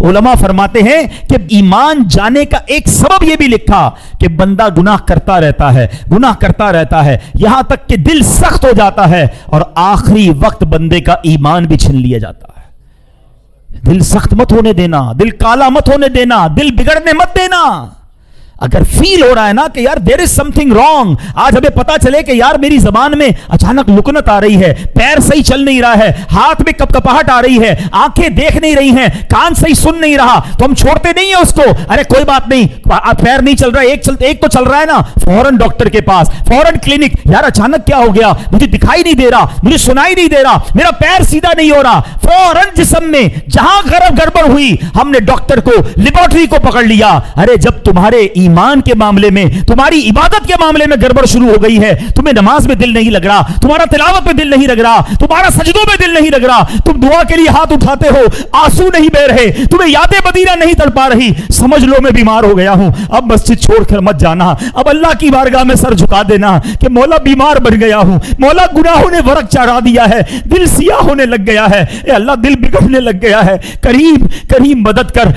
علماء فرماتے ہیں کہ ایمان جانے کا ایک سبب یہ بھی لکھا کہ بندہ گناہ کرتا رہتا ہے یہاں تک کہ دل سخت ہو جاتا ہے اور آخری وقت بندے کا ایمان بھی چھین لیا جاتا ہے۔ دل سخت مت ہونے دینا، دل کالا مت ہونے دینا، دل بگڑنے مت دینا۔ اگر فیل ہو رہا ہے نا کہ یار دیر از سم تھنگ رانگ، آج ہمیں پتا چلے کہ یار میری زبان میں اچانک لکنت آ رہی ہے، پیر صحیح چل نہیں رہا ہے، ہاتھ میں کپکپاہٹ آ رہی ہے، آنکھیں دیکھ نہیں رہی ہیں، کان صحیح سن نہیں رہا، تو ہم چھوڑتے نہیں ہیں اس کو۔ ارے کوئی بات نہیں، پیر نہیں چل رہا ہے، ایک تو چل رہا ہے نا، فوراً ڈاکٹر کے پاس، فوراً کلینک۔ یار اچانک کیا ہو گیا؟ مجھے دکھائی نہیں دے رہا، مجھے سنائی نہیں دے رہا، میرا پیر سیدھا نہیں ہو رہا۔ فوراً جسم میں جہاں گڑبڑ ہوئی ہم نے ڈاکٹر کو، لیبارٹری کو پکڑ لیا۔ ارے جب تمہارے ایمان کے معاملے میں، تمہاری عبادت کے معاملے میں گڑبڑ شروع ہو گئی ہے، تمہیں نماز میں دل نہیں لگ رہا، تمہارا تلاوت میں دل نہیں لگ رہا، تمہارا سجدوں میں دل نہیں لگ رہا، تم دعا کے لیے ہاتھ اٹھاتے ہو، آنسو نہیں بہ رہے، تمہیں یاد مدینہ نہیں تڑپا رہی، سمجھ لو میں بیمار ہو گیا ہوں۔ اب مسجد چھوڑ کر مت جانا، اب اللہ کی بارگاہ میں سر جھکا دینا کہ مولا بیمار بن گیا ہوں، مولا گناہوں نے ورق چڑھا دیا ہے، دل سیاہ ہونے لگ گیا ہے، اے اللہ دل بگڑنے لگ گیا ہے، کریم مدد کر۔